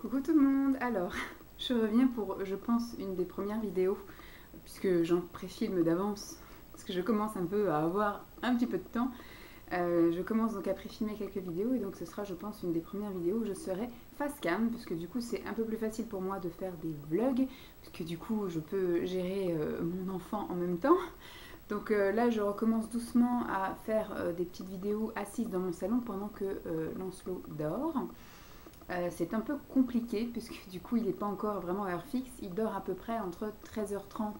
Coucou tout le monde. Alors, je reviens pour, je pense, une des premières vidéos, puisque j'en préfilme d'avance, parce que je commence un peu à avoir un petit peu de temps. Je commence donc à préfilmer quelques vidéos, et donc ce sera, je pense, une des premières vidéos où je serai face cam, puisque du coup c'est un peu plus facile pour moi de faire des vlogs, puisque du coup je peux gérer mon enfant en même temps. Donc là, je recommence doucement à faire des petites vidéos assises dans mon salon pendant que Lancelot dort. C'est un peu compliqué puisque du coup il n'est pas encore vraiment à heure fixe. Il dort à peu près entre 13h30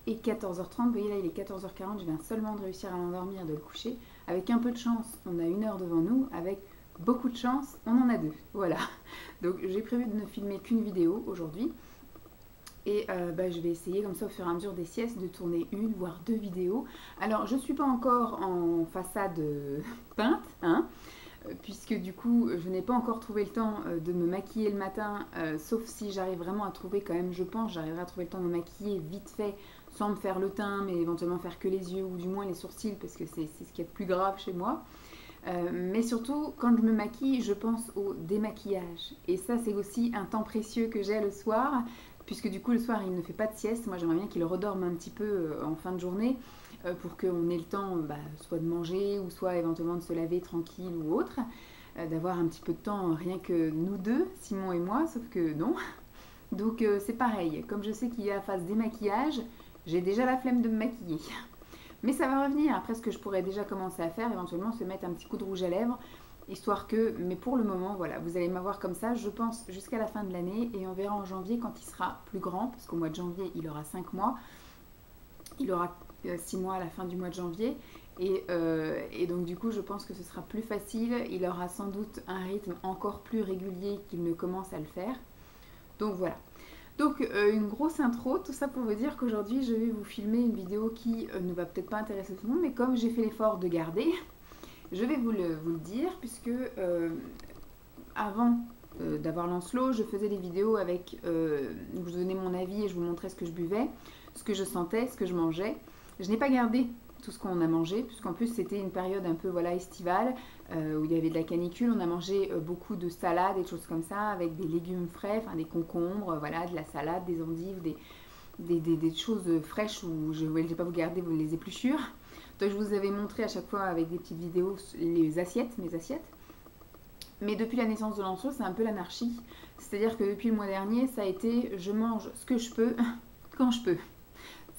et 14h30. Vous voyez là il est 14h40, je viens seulement de réussir à l'endormir, de le coucher. Avec un peu de chance, on a 1 heure devant nous. Avec beaucoup de chance, on en a 2. Voilà. Donc j'ai prévu de ne filmer qu'une vidéo aujourd'hui. Et je vais essayer comme ça au fur et à mesure des siestes de tourner 1 voire 2 vidéos. Alors je ne suis pas encore en façade peinte, hein, puisque du coup je n'ai pas encore trouvé le temps de me maquiller le matin, sauf si j'arrive vraiment à trouver quand même, je pense, j'arriverai à trouver le temps de me maquiller vite fait, sans me faire le teint, mais éventuellement faire que les yeux ou du moins les sourcils, parce que c'est ce qui est le plus grave chez moi. Mais surtout, quand je me maquille, je pense au démaquillage. Et ça, c'est aussi un temps précieux que j'ai le soir, puisque du coup, le soir, il ne fait pas de sieste. Moi, j'aimerais bien qu'il redorme un petit peu en fin de journée, pour qu'on ait le temps soit de manger, ou soit éventuellement de se laver tranquille ou autre, d'avoir un petit peu de temps rien que nous deux, Simon et moi, sauf que non. Donc c'est pareil, comme je sais qu'il y a la phase démaquillage, j'ai déjà la flemme de me maquiller. Mais ça va revenir. Après, ce que je pourrais déjà commencer à faire, éventuellement, se mettre un petit coup de rouge à lèvres, histoire que, mais pour le moment, voilà, vous allez m'avoir comme ça, je pense, jusqu'à la fin de l'année, et on verra en janvier quand il sera plus grand, parce qu'au mois de janvier, il aura 5 mois, il aura 6 mois à la fin du mois de janvier, et donc du coup, je pense que ce sera plus facile, il aura sans doute un rythme encore plus régulier qu'il ne commence à le faire. Donc voilà. Donc une grosse intro, tout ça pour vous dire qu'aujourd'hui je vais vous filmer une vidéo qui ne va peut-être pas intéresser tout le monde, mais comme j'ai fait l'effort de garder, je vais vous le dire, puisque avant d'avoir Lancelot, je faisais des vidéos avec, où je donnais mon avis et je vous montrais ce que je buvais, ce que je sentais, ce que je mangeais. Je n'ai pas gardé tout ce qu'on a mangé, puisqu'en plus c'était une période un peu voilà, estivale, où il y avait de la canicule. On a mangé beaucoup de salades et de choses comme ça, avec des légumes frais, enfin des concombres, voilà, de la salade, des endives, des choses fraîches où je ne vais pas vous garder les épluchures. Donc je vous avais montré à chaque fois avec des petites vidéos les assiettes, mes assiettes. Mais depuis la naissance de Lancelot, c'est un peu l'anarchie. C'est-à-dire que depuis le mois dernier, ça a été je mange ce que je peux quand je peux.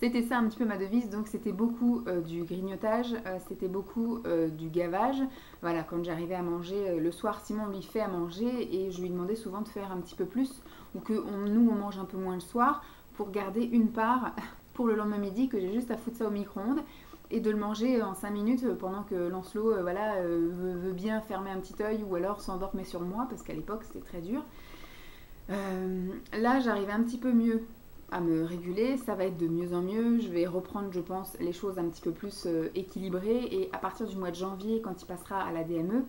C'était ça un petit peu ma devise, donc c'était beaucoup du grignotage, c'était beaucoup du gavage. Voilà, quand j'arrivais à manger le soir, Simon lui fait à manger et je lui demandais souvent de faire un petit peu plus, ou que nous on mange un peu moins le soir, pour garder une part pour le lendemain midi, que j'ai juste à foutre ça au micro-ondes et de le manger en 5 minutes pendant que Lancelot veut bien fermer un petit œil ou alors s'endormait sur moi, parce qu'à l'époque c'était très dur. Là j'arrive un petit peu mieux à me réguler, ça va être de mieux en mieux, je vais reprendre je pense les choses un petit peu plus équilibrées, et à partir du mois de janvier quand il passera à la DME,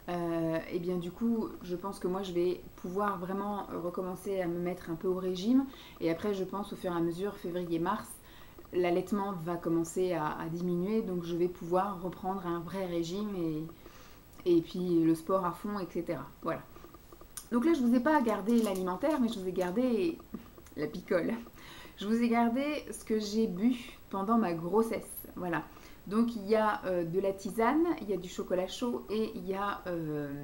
et bien du coup je pense que moi je vais pouvoir vraiment recommencer à me mettre un peu au régime, et après je pense au fur et à mesure, février-mars, l'allaitement va commencer à diminuer, donc je vais pouvoir reprendre un vrai régime, et puis le sport à fond, etc. Voilà. Donc là je vous ai pas gardé l'alimentaire, mais je vous ai gardé la picole. Je vous ai gardé ce que j'ai bu pendant ma grossesse. Voilà. Donc il y a de la tisane, il y a du chocolat chaud et il y a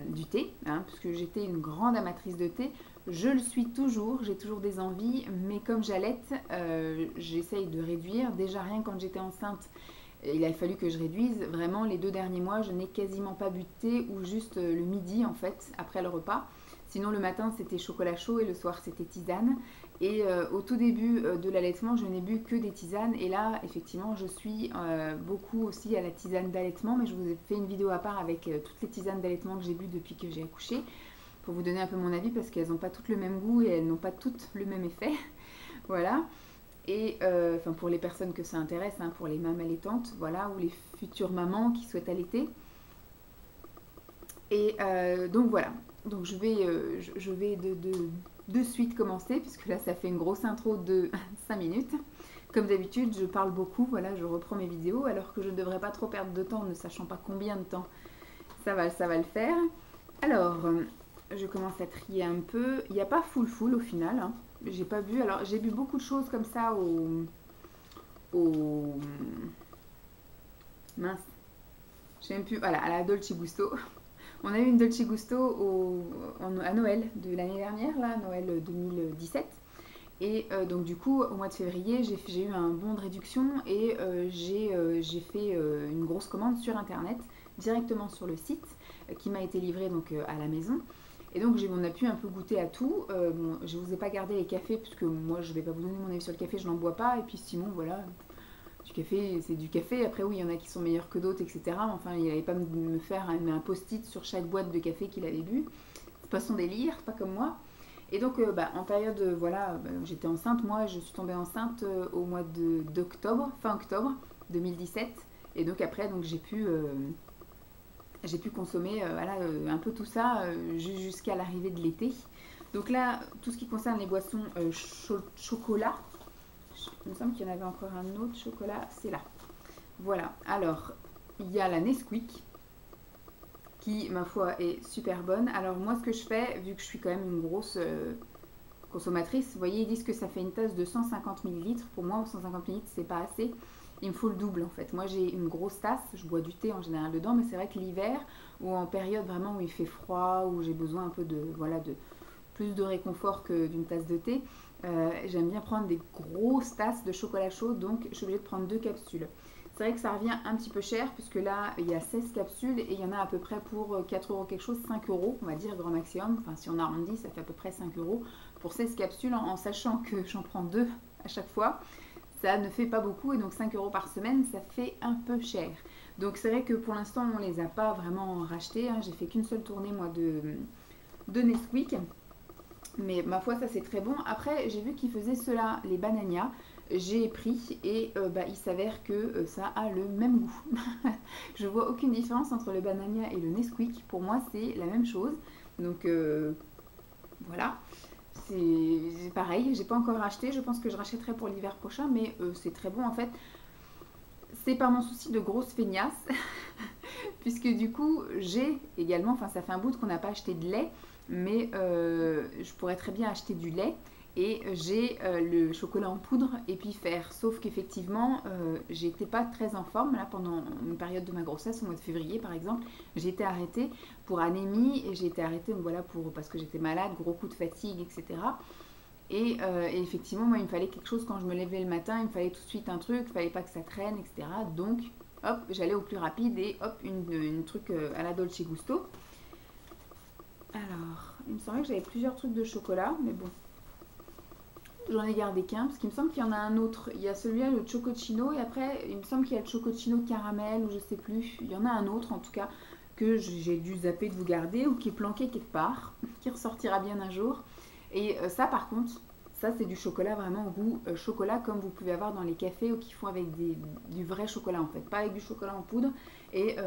du thé, hein, puisque j'étais une grande amatrice de thé. Je le suis toujours, j'ai toujours des envies, mais comme j'allaite, j'essaye de réduire. Déjà rien quand j'étais enceinte, il a fallu que je réduise. Vraiment les 2 derniers mois, je n'ai quasiment pas bu de thé, ou juste le midi en fait, après le repas. Sinon le matin c'était chocolat chaud et le soir c'était tisane. Et au tout début de l'allaitement, je n'ai bu que des tisanes. Et là, effectivement, je suis beaucoup aussi à la tisane d'allaitement. Mais je vous ai fait une vidéo à part avec toutes les tisanes d'allaitement que j'ai bu depuis que j'ai accouché, pour vous donner un peu mon avis, parce qu'elles n'ont pas toutes le même goût et elles n'ont pas toutes le même effet. Voilà. Et pour les personnes que ça intéresse, hein, pour les mamans allaitantes, voilà, ou les futures mamans qui souhaitent allaiter. Et donc voilà. Donc je vais de suite commencer, puisque là ça fait une grosse intro de 5 minutes. Comme d'habitude, je parle beaucoup, voilà, je reprends mes vidéos, alors que je ne devrais pas trop perdre de temps, ne sachant pas combien de temps ça va le faire. Alors, je commence à trier un peu. Il n'y a pas full au final, hein. J'ai pas bu. Alors j'ai bu beaucoup de choses comme ça au mince. Je sais même plus. Voilà, à la Dolce Gusto. On a eu une Dolce Gusto à Noël de l'année dernière, là, Noël 2017. Et donc du coup, au mois de février, j'ai eu un bon de réduction et j'ai fait une grosse commande sur internet, directement sur le site, qui m'a été livré donc à la maison. Et donc on a pu un peu goûter à tout. Bon, je ne vous ai pas gardé les cafés, puisque moi je ne vais pas vous donner mon avis sur le café, je n'en bois pas. Et puis Simon, voilà, du café, c'est du café. Après oui, il y en a qui sont meilleurs que d'autres, etc. Enfin, il n'allait pas me faire un post-it sur chaque boîte de café qu'il avait bu. C'est pas son délire, pas comme moi. Et donc, en période, voilà, j'étais enceinte. Moi, je suis tombée enceinte au mois d'octobre, fin octobre 2017. Et donc après, donc j'ai pu consommer voilà, un peu tout ça jusqu'à l'arrivée de l'été. Donc là, tout ce qui concerne les boissons chocolat, il me semble qu'il y en avait encore un autre chocolat, c'est là. Voilà, alors, il y a la Nesquik, qui, ma foi, est super bonne. Alors moi, ce que je fais, vu que je suis quand même une grosse consommatrice, vous voyez, ils disent que ça fait une tasse de 150 ml. Pour moi, 150 ml, c'est pas assez. Il me faut le double, en fait. Moi, j'ai une grosse tasse. Je bois du thé en général dedans, mais c'est vrai que l'hiver, ou en période vraiment où il fait froid, où j'ai besoin un peu de, voilà, de plus de réconfort que d'une tasse de thé, j'aime bien prendre des grosses tasses de chocolat chaud, donc je suis obligée de prendre 2 capsules. C'est vrai que ça revient un petit peu cher, puisque là, il y a 16 capsules et il y en a à peu près pour 4 euros quelque chose, 5 euros, on va dire, grand maximum. Enfin, si on arrondit, ça fait à peu près 5 euros pour 16 capsules, en sachant que j'en prends 2 à chaque fois. Ça ne fait pas beaucoup, et donc 5 euros par semaine, ça fait un peu cher. Donc c'est vrai que pour l'instant, on ne les a pas vraiment rachetés, hein. J'ai fait qu'une seule tournée, moi, de Nesquik. Mais ma foi, ça c'est très bon. Après, j'ai vu qu'ils faisaient cela, les Banania. J'ai pris et il s'avère que ça a le même goût. Je vois aucune différence entre le Banania et le Nesquik. Pour moi, c'est la même chose. Donc voilà, c'est pareil. J'ai pas encore racheté. Je pense que je rachèterai pour l'hiver prochain, mais c'est très bon en fait. C'est par mon souci de grosse feignasse, puisque du coup, j'ai également, enfin ça fait un bout qu'on n'a pas acheté de lait, mais je pourrais très bien acheter du lait. Et j'ai le chocolat en poudre et puis faire. Sauf qu'effectivement, j'étais pas très en forme là pendant une période de ma grossesse, au mois de février par exemple. J'ai été arrêtée pour anémie et j'ai été arrêtée donc voilà, parce que j'étais malade, gros coup de fatigue, etc. Et effectivement, moi, il me fallait quelque chose quand je me levais le matin, il me fallait tout de suite un truc, il fallait pas que ça traîne, etc. Donc, hop, j'allais au plus rapide et hop, une truc à la Dolce Gusto. Alors, il me semblait que j'avais plusieurs trucs de chocolat, mais bon. J'en ai gardé qu'un, parce qu'il me semble qu'il y en a un autre. Il y a celui-là, le Chococino, et après, il me semble qu'il y a le Chococino caramel, ou je sais plus. Il y en a un autre, en tout cas, que j'ai dû zapper de vous garder, ou qui est planqué quelque part, qui ressortira bien un jour. Et ça, par contre, ça, c'est du chocolat vraiment au goût chocolat, comme vous pouvez avoir dans les cafés, ou qui font avec du vrai chocolat, en fait. Pas avec du chocolat en poudre. Et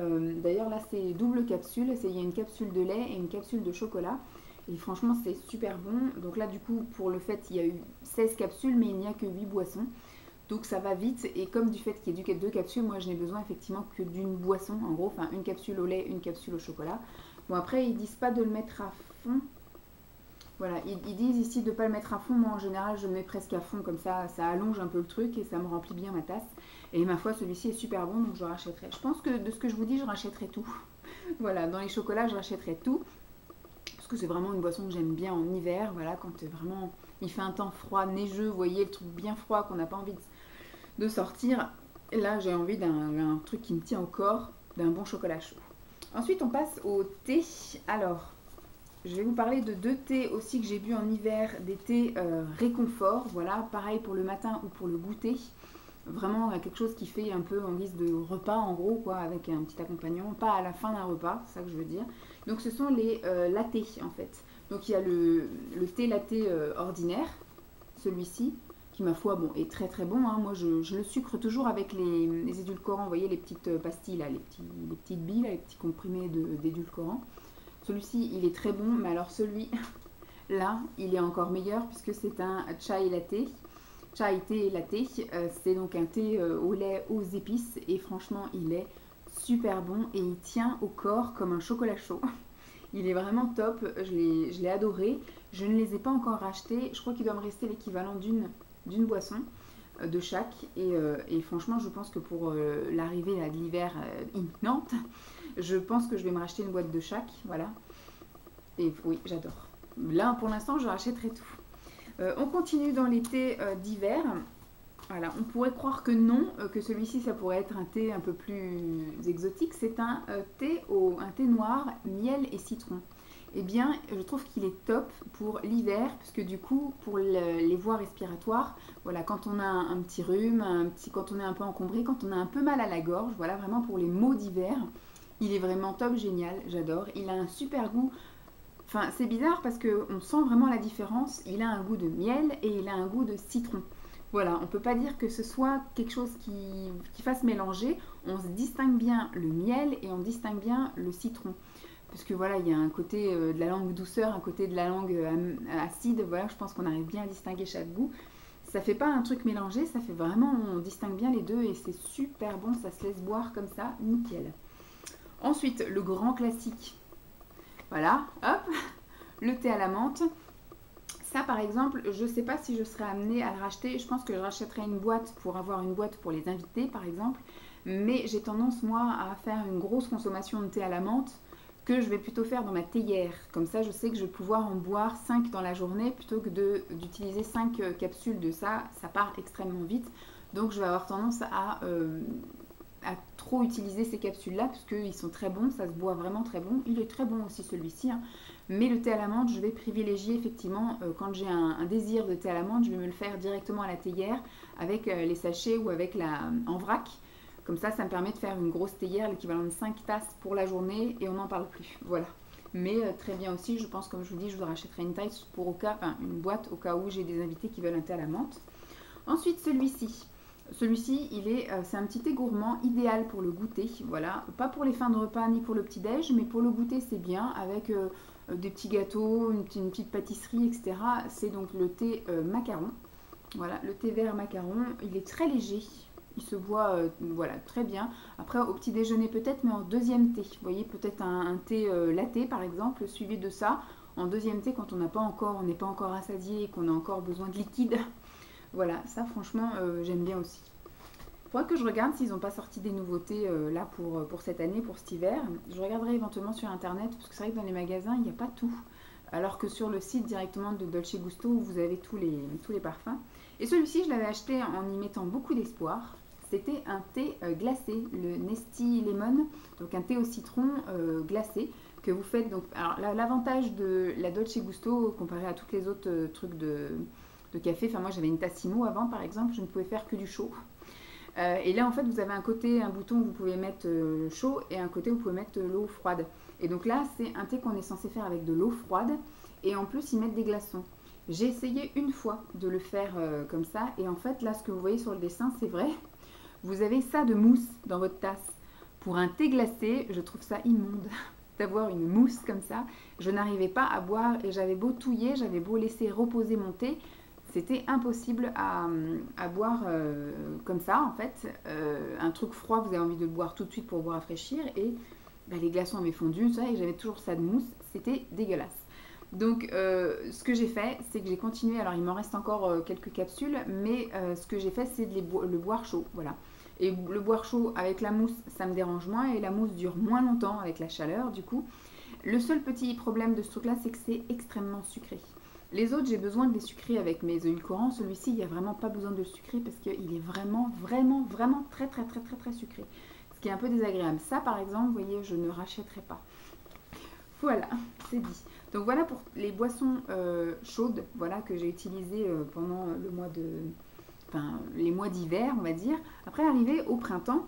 d'ailleurs, là, c'est double capsule. Il y a une capsule de lait et une capsule de chocolat. Et franchement, c'est super bon. Donc là, du coup, pour le fait, il y a eu 16 capsules, mais il n'y a que 8 boissons. Donc ça va vite. Et comme du fait qu'il y ait 2 capsules, moi, je n'ai besoin effectivement que d'une boisson. En gros, enfin, une capsule au lait, une capsule au chocolat. Bon, après, ils disent pas de le mettre à fond. Voilà, ils disent ici de ne pas le mettre à fond. Moi, en général, je le mets presque à fond. Comme ça allonge un peu le truc et ça me remplit bien ma tasse. Et ma foi, celui-ci est super bon, donc je rachèterai. Je pense que de ce que je vous dis, je rachèterai tout. Voilà, dans les chocolats, je rachèterai tout. Parce que c'est vraiment une boisson que j'aime bien en hiver, voilà, quand vraiment il fait un temps froid, neigeux, vous voyez, le truc bien froid qu'on n'a pas envie de sortir. Et là, j'ai envie d'un truc qui me tient au corps, d'un bon chocolat chaud. Ensuite, on passe au thé. Alors, je vais vous parler de 2 thés aussi que j'ai bu en hiver, des thés réconfort, voilà, pareil pour le matin ou pour le goûter. Vraiment quelque chose qui fait un peu en guise de repas en gros, quoi, avec un petit accompagnement, pas à la fin d'un repas, c'est ça que je veux dire. Donc ce sont les lattés en fait. Donc il y a le thé latte ordinaire, celui-ci, qui ma foi bon, est très très bon, hein. Moi je le sucre toujours avec les édulcorants, vous voyez les petites pastilles là, les petites billes, là, les petits comprimés d'édulcorants. Celui-ci il est très bon, mais alors celui là il est encore meilleur puisque c'est un chai latte. Chai thé latte, c'est donc un thé au lait aux épices et franchement il est super bon et il tient au corps comme un chocolat chaud. Il est vraiment top, je l'ai adoré. Je ne les ai pas encore rachetés. Je crois qu'il doit me rester l'équivalent d'une boisson de chaque. Et franchement, je pense que pour l'arrivée de l'hiver imminente, je pense que je vais me racheter une boîte de chaque. Voilà. Et oui, j'adore. Là, pour l'instant, je rachèterai tout. On continue dans les thés d'hiver. Voilà, on pourrait croire que non, que celui-ci, ça pourrait être un thé un peu plus exotique. C'est un thé noir, miel et citron. Eh bien, je trouve qu'il est top pour l'hiver, puisque du coup, pour les voies respiratoires, voilà, quand on a un petit rhume, quand on est un peu encombré, quand on a un peu mal à la gorge, voilà, vraiment pour les maux d'hiver, il est vraiment top, génial, j'adore. Il a un super goût. Enfin, c'est bizarre parce qu'on sent vraiment la différence. Il a un goût de miel et il a un goût de citron. Voilà, on ne peut pas dire que ce soit quelque chose qui fasse mélanger. On se distingue bien le miel et on distingue bien le citron. Parce que voilà, il y a un côté de la langue douceur, un côté de la langue acide. Voilà, je pense qu'on arrive bien à distinguer chaque goût. Ça fait pas un truc mélangé, ça fait vraiment, on distingue bien les deux et c'est super bon. Ça se laisse boire comme ça, nickel. Ensuite, le grand classique. Voilà, hop, le thé à la menthe. Ça, par exemple, je ne sais pas si je serais amenée à le racheter. Je pense que je rachèterais une boîte pour avoir une boîte pour les invités, par exemple. Mais j'ai tendance, moi, à faire une grosse consommation de thé à la menthe que je vais plutôt faire dans ma théière. Comme ça, je sais que je vais pouvoir en boire 5 dans la journée plutôt que d'utiliser 5 capsules de ça. Ça part extrêmement vite. Donc, je vais avoir tendance à trop utiliser ces capsules-là parce qu'ils sont très bons. Ça se boit vraiment très bon. Il est très bon aussi celui-ci, hein. Mais le thé à la menthe, je vais privilégier effectivement, quand j'ai un désir de thé à la menthe, je vais me le faire directement à la théière avec les sachets ou avec en vrac. Comme ça me permet de faire une grosse théière, l'équivalent de 5 tasses pour la journée et on n'en parle plus. Voilà. Mais très bien aussi, je pense, comme je vous dis, je vous rachèterai une taille une boîte au cas où j'ai des invités qui veulent un thé à la menthe. Ensuite, celui-ci. Celui-ci, c'est un petit thé gourmand idéal pour le goûter. Voilà. Pas pour les fins de repas ni pour le petit-déj, mais pour le goûter, c'est bien avec des petits gâteaux, une petite pâtisserie, etc. C'est donc le thé macaron. Voilà, le thé vert macaron. Il est très léger. Il se boit voilà, très bien. Après, au petit déjeuner peut-être, mais en deuxième thé. Vous voyez, peut-être un thé latte, par exemple, suivi de ça. En deuxième thé, quand on n'est pas encore rassasié et qu'on a encore besoin de liquide. Voilà, ça, franchement, j'aime bien aussi. Il faudra que je regarde s'ils n'ont pas sorti des nouveautés là pour cette année, pour cet hiver. Je regarderai éventuellement sur internet, parce que c'est vrai que dans les magasins, il n'y a pas tout. Alors que sur le site directement de Dolce Gusto, vous avez tous les parfums. Et celui-ci, je l'avais acheté en y mettant beaucoup d'espoir. C'était un thé glacé, le Nesti Lemon, donc un thé au citron glacé que vous faites. Donc, alors l'avantage de la Dolce Gusto comparé à tous les autres trucs de café, enfin moi j'avais une Tassimo avant par exemple, je ne pouvais faire que du chaud. Et là en fait vous avez un bouton où vous pouvez mettre chaud et un côté où vous pouvez mettre l'eau froide. Et donc là c'est un thé qu'on est censé faire avec de l'eau froide et en plus y mettre des glaçons. J'ai essayé une fois de le faire comme ça et en fait là ce que vous voyez sur le dessin c'est vrai, vous avez ça de mousse dans votre tasse. Pour un thé glacé, je trouve ça immonde d'avoir une mousse comme ça. Je n'arrivais pas à boire et j'avais beau touiller, j'avais beau laisser reposer mon thé. C'était impossible à boire comme ça en fait. Un truc froid, vous avez envie de le boire tout de suite pour vous rafraîchir et les glaçons avaient fondu ça, et j'avais toujours ça de mousse. C'était dégueulasse. Donc ce que j'ai fait, c'est que j'ai continué. Alors il m'en reste encore quelques capsules, mais ce que j'ai fait, c'est de le boire chaud. Voilà. Et le boire chaud avec la mousse, ça me dérange moins et la mousse dure moins longtemps avec la chaleur du coup. Le seul petit problème de ce truc-là, c'est que c'est extrêmement sucré. Les autres, j'ai besoin de les sucrer avec mes édulcorants. Celui-ci, il n'y a vraiment pas besoin de le sucrer parce qu'il est vraiment très sucré. Ce qui est un peu désagréable. Ça, par exemple, vous voyez, je ne rachèterai pas. Voilà, c'est dit. Donc voilà pour les boissons chaudes, voilà, que j'ai utilisées pendant les mois d'hiver, on va dire. Après, arrivé au printemps,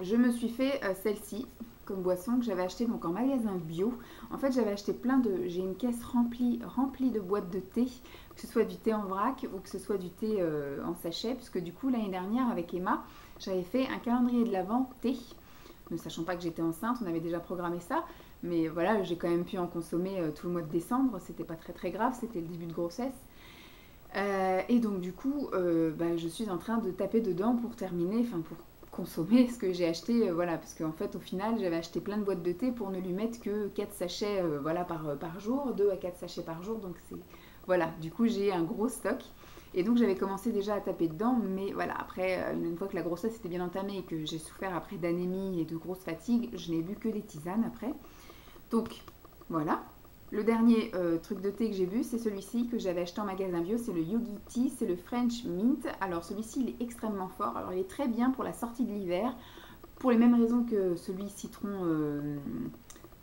je me suis fait celle-ci comme boisson que j'avais acheté donc en magasin bio. En fait, j'avais acheté j'ai une caisse remplie de boîtes de thé, que ce soit du thé en vrac ou que ce soit du thé en sachet, puisque du coup l'année dernière avec Emma, j'avais fait un calendrier de l'Avent thé, ne sachant pas que j'étais enceinte, on avait déjà programmé ça, mais voilà, j'ai quand même pu en consommer tout le mois de décembre, c'était pas très grave, c'était le début de grossesse. Et donc du coup, je suis en train de taper dedans pour terminer, pour consommer ce que j'ai acheté, voilà, parce qu'en fait au final j'avais acheté plein de boîtes de thé pour ne lui mettre que 4 sachets voilà, par jour, 2 à 4 sachets par jour, donc c'est voilà, du coup j'ai un gros stock. Et donc j'avais commencé déjà à taper dedans, mais voilà, après, une fois que la grossesse était bien entamée et que j'ai souffert après d'anémie et de grosses fatigues, je n'ai bu que des tisanes après. Donc voilà. Le dernier truc de thé que j'ai vu, c'est celui-ci que j'avais acheté en magasin bio, c'est le Yogi Tea, c'est le French Mint. Alors celui-ci, il est extrêmement fort. Alors il est très bien pour la sortie de l'hiver, pour les mêmes raisons que celui citron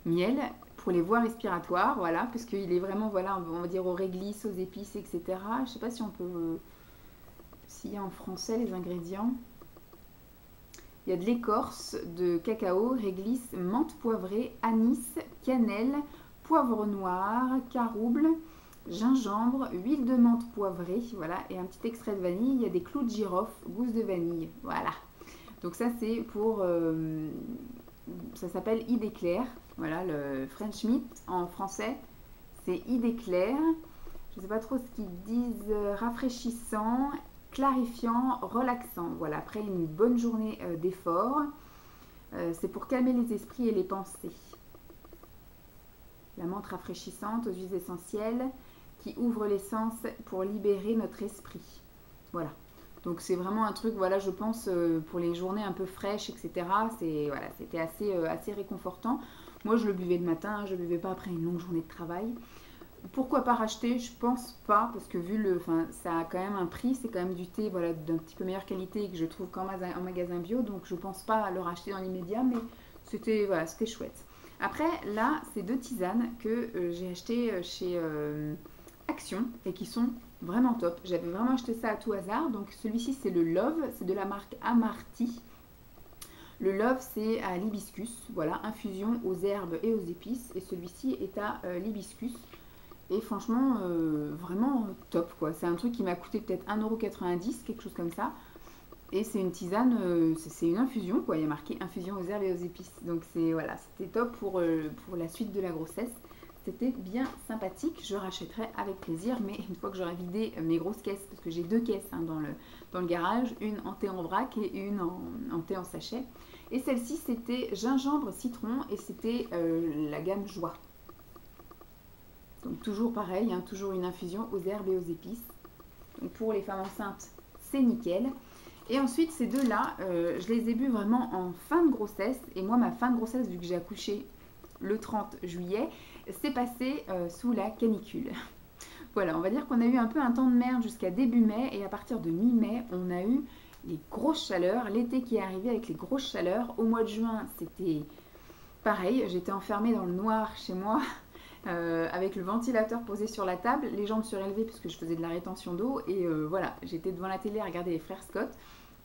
miel, pour les voies respiratoires, voilà, puisqu'il est vraiment, voilà, on va dire aux réglisses, aux épices, etc. Je ne sais pas si on peut, s'il y a en français les ingrédients. Il y a de l'écorce de cacao, réglisse, menthe poivrée, anis, cannelle, poivre noir, carouble, gingembre, huile de menthe poivrée, voilà, et un petit extrait de vanille. Il y a des clous de girofle, gousse de vanille, voilà. Donc ça c'est pour, ça s'appelle idée claire, voilà, le French Meat en français, c'est idée claire. Je ne sais pas trop ce qu'ils disent, rafraîchissant, clarifiant, relaxant. Voilà, après une bonne journée d'effort, c'est pour calmer les esprits et les pensées. La menthe rafraîchissante aux huiles essentielles qui ouvre les sens pour libérer notre esprit. Voilà. Donc c'est vraiment un truc, voilà, je pense, pour les journées un peu fraîches, etc. C'est, voilà, c'était assez réconfortant. Moi, je le buvais le matin, je ne le buvais pas après une longue journée de travail. Pourquoi pas racheter? Je pense pas, parce que vu le, enfin, ça a quand même un prix, c'est quand même du thé, voilà, d'un petit peu meilleure qualité que je trouve qu'en magasin bio, donc je pense pas le racheter dans l'immédiat, mais c'était, voilà, c'était chouette. Après, là, c'est 2 tisanes que j'ai achetées chez Action et qui sont vraiment top. J'avais vraiment acheté ça à tout hasard. Donc celui-ci, c'est le Love, c'est de la marque Amarty. Le Love, c'est à l'hibiscus, voilà, infusion aux herbes et aux épices. Et celui-ci est à l'hibiscus. Et franchement, vraiment top, quoi. C'est un truc qui m'a coûté peut-être 1,90 €, quelque chose comme ça. Et c'est une tisane, c'est une infusion, quoi. Il y a marqué infusion aux herbes et aux épices. Donc c'est, voilà, c'était top pour la suite de la grossesse. C'était bien sympathique. Je rachèterai avec plaisir, mais une fois que j'aurai vidé mes grosses caisses, parce que j'ai 2 caisses hein, dans le garage, une en thé en vrac et une en thé en sachet. Et celle-ci, c'était gingembre citron et c'était la gamme Joie. Donc toujours pareil, hein, toujours une infusion aux herbes et aux épices. Donc pour les femmes enceintes, c'est nickel. Et ensuite, ces deux-là, je les ai bu vraiment en fin de grossesse. Et moi, ma fin de grossesse, vu que j'ai accouché le 30 juillet, c'est passé sous la canicule. Voilà, on va dire qu'on a eu un peu un temps de merde jusqu'à début mai. Et à partir de mi-mai, on a eu les grosses chaleurs. L'été qui est arrivé avec les grosses chaleurs. Au mois de juin, c'était pareil. J'étais enfermée dans le noir chez moi. Avec le ventilateur posé sur la table, les jambes surélevées puisque je faisais de la rétention d'eau et voilà, j'étais devant la télé à regarder les frères Scott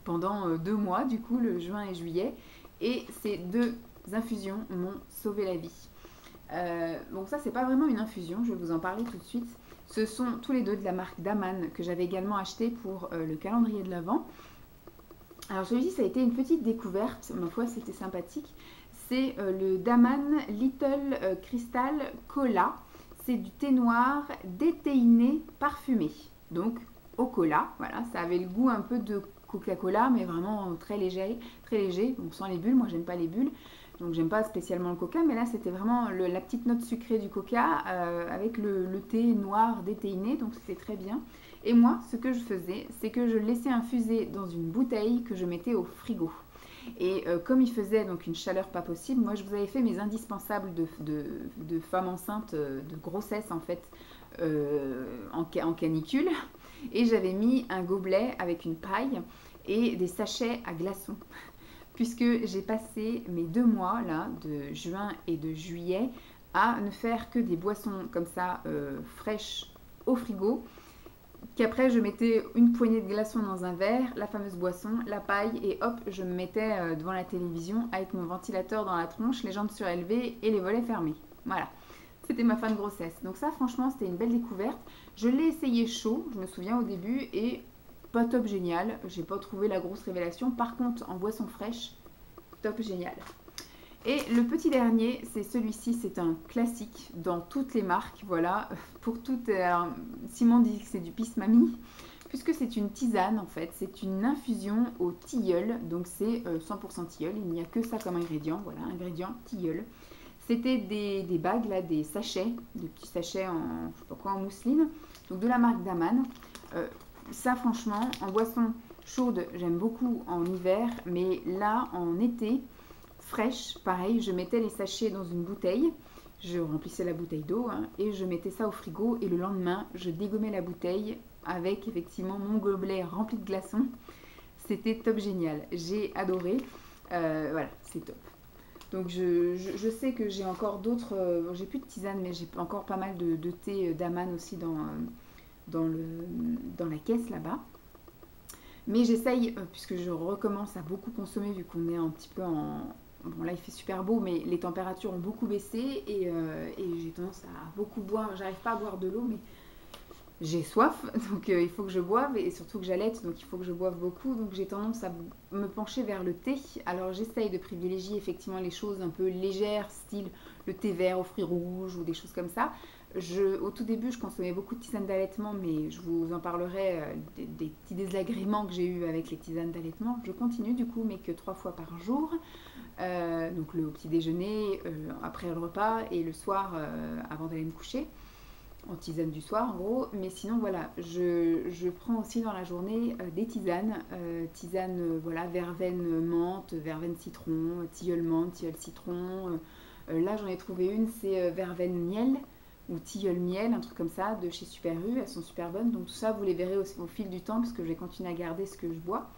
pendant 2 mois, du coup, le juin et juillet, et ces 2 infusions m'ont sauvé la vie. Bon, ça c'est pas vraiment une infusion, je vais vous en parler tout de suite. Ce sont tous les 2 de la marque Daman que j'avais également acheté pour le calendrier de l'Avent. Alors celui-ci, ça a été une petite découverte, ma foi c'était sympathique. C'est le Daman Little Crystal Cola. C'est du thé noir déthéiné parfumé. Donc au cola, voilà, ça avait le goût un peu de Coca-Cola, mais vraiment très léger, très léger. On sent les bulles, moi j'aime pas les bulles, donc j'aime pas spécialement le coca, mais là c'était vraiment la petite note sucrée du coca avec le thé noir déthéiné, donc c'était très bien. Et moi, ce que je faisais, c'est que je le laissais infuser dans une bouteille que je mettais au frigo. Et comme il faisait donc une chaleur pas possible, moi je vous avais fait mes indispensables de femme enceinte, de grossesse en fait, en canicule. Et j'avais mis un gobelet avec une paille et des sachets à glaçons. Puisque j'ai passé mes 2 mois là, de juin et de juillet, à ne faire que des boissons comme ça, fraîches au frigo. Qu'après je mettais une poignée de glaçons dans un verre, la fameuse boisson, la paille et hop, je me mettais devant la télévision avec mon ventilateur dans la tronche, les jambes surélevées et les volets fermés. Voilà, c'était ma fin de grossesse. Donc ça franchement c'était une belle découverte. Je l'ai essayé chaud, je me souviens au début, et pas top génial, j'ai pas trouvé la grosse révélation. Par contre en boisson fraîche, top génial. Et le petit dernier, c'est celui-ci, c'est un classique dans toutes les marques, voilà, pour toutes, alors, Simon dit que c'est du Peace Mamie, puisque c'est une tisane en fait, c'est une infusion au tilleul, donc c'est 100% tilleul, il n'y a que ça comme ingrédient, voilà, ingrédient tilleul. C'était des bagues, là, des sachets, des petits sachets en, je sais pas quoi, en mousseline, donc de la marque Daman. Ça franchement, en boisson chaude, j'aime beaucoup en hiver, mais là, en été, fraîche, pareil, je mettais les sachets dans une bouteille, je remplissais la bouteille d'eau hein, et je mettais ça au frigo et le lendemain, je dégommais la bouteille avec effectivement mon gobelet rempli de glaçons. C'était top génial, j'ai adoré, voilà, c'est top. Donc je sais que j'ai encore d'autres, j'ai plus de tisane mais j'ai encore pas mal de thé Daman aussi dans la caisse là-bas. Mais j'essaye, puisque je recommence à beaucoup consommer vu qu'on est un petit peu en... Bon là il fait super beau mais les températures ont beaucoup baissé et j'ai tendance à beaucoup boire, j'arrive pas à boire de l'eau mais j'ai soif, donc il faut que je boive et surtout que j'allaite, donc il faut que je boive beaucoup. Donc j'ai tendance à me pencher vers le thé. Alors j'essaye de privilégier effectivement les choses un peu légères, style le thé vert aux fruits rouges ou des choses comme ça. Au tout début, je consommais beaucoup de tisanes d'allaitement, mais je vous en parlerai des petits désagréments que j'ai eu avec les tisanes d'allaitement. Je continue du coup, mais que 3 fois par jour. Donc le petit déjeuner, après le repas et le soir avant d'aller me coucher. En tisane du soir en gros, mais sinon voilà, je prends aussi dans la journée des tisanes, voilà, verveine menthe, verveine citron, tilleul menthe, tilleul citron, là j'en ai trouvé une, c'est verveine miel ou tilleul miel, un truc comme ça, de chez Super U, elles sont super bonnes, donc tout ça vous les verrez au fil du temps parce que je vais continuer à garder ce que je bois.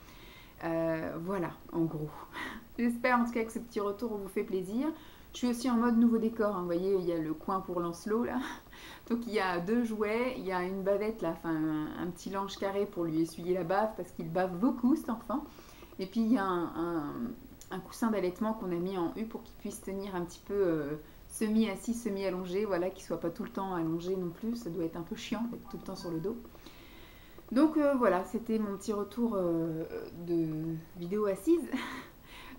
Voilà, en gros. J'espère en tout cas que ce petit retour vous fait plaisir. Je suis aussi en mode nouveau décor, hein. Vous voyez, il y a le coin pour Lancelot là. Donc il y a 2 jouets, il y a une bavette là, enfin un petit linge carré pour lui essuyer la bave parce qu'il bave beaucoup cet enfant. Et puis il y a un coussin d'allaitement qu'on a mis en U pour qu'il puisse tenir un petit peu semi-assis, semi-allongé, voilà, qu'il soit pas tout le temps allongé non plus, ça doit être un peu chiant d'être tout le temps sur le dos. Donc voilà, c'était mon petit retour de vidéo assise.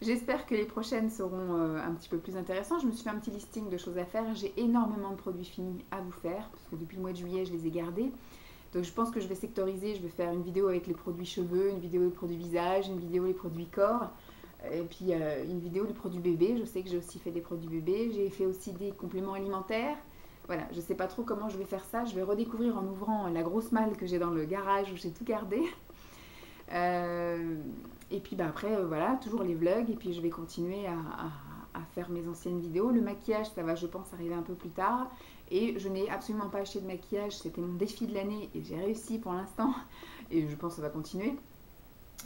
J'espère que les prochaines seront un petit peu plus intéressantes. Je me suis fait un petit listing de choses à faire. J'ai énormément de produits finis à vous faire, parce que depuis le mois de juillet, je les ai gardés. Donc je pense que je vais sectoriser. Je vais faire une vidéo avec les produits cheveux, une vidéo les produits visage, une vidéo les produits corps, et puis une vidéo les produits bébés. Je sais que j'ai aussi fait des produits bébés. J'ai fait aussi des compléments alimentaires. Voilà, je ne sais pas trop comment je vais faire ça. Je vais redécouvrir en ouvrant la grosse malle que j'ai dans le garage où j'ai tout gardé. Et puis bah, après, voilà, toujours les vlogs. Et puis je vais continuer à faire mes anciennes vidéos. Le maquillage, ça va, je pense, arriver un peu plus tard. Et je n'ai absolument pas acheté de maquillage. C'était mon défi de l'année et j'ai réussi pour l'instant. Et je pense que ça va continuer.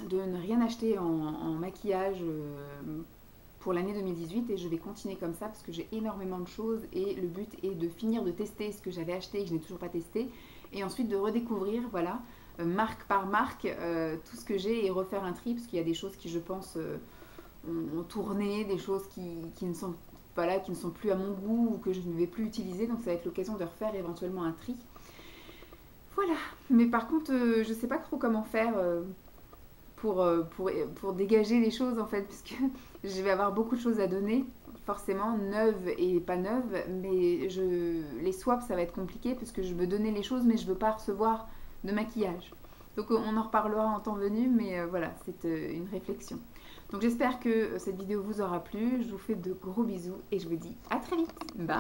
De ne rien acheter en maquillage pour l'année 2018. Et je vais continuer comme ça parce que j'ai énormément de choses. Et le but est de finir de tester ce que j'avais acheté et que je n'ai toujours pas testé. Et ensuite de redécouvrir, voilà, marque par marque, tout ce que j'ai et refaire un tri, parce qu'il y a des choses qui, je pense, ont tourné, des choses qui ne sont, voilà, qui ne sont plus à mon goût ou que je ne vais plus utiliser, donc ça va être l'occasion de refaire éventuellement un tri. Voilà, mais par contre, je ne sais pas trop comment faire pour dégager les choses, en fait, puisque je vais avoir beaucoup de choses à donner, forcément, neuves et pas neuves, mais les swaps, ça va être compliqué, parce que je veux donner les choses, mais je ne veux pas recevoir de maquillage. Donc on en reparlera en temps venu, mais voilà, c'est une réflexion. Donc j'espère que cette vidéo vous aura plu, je vous fais de gros bisous et je vous dis à très vite. Bye!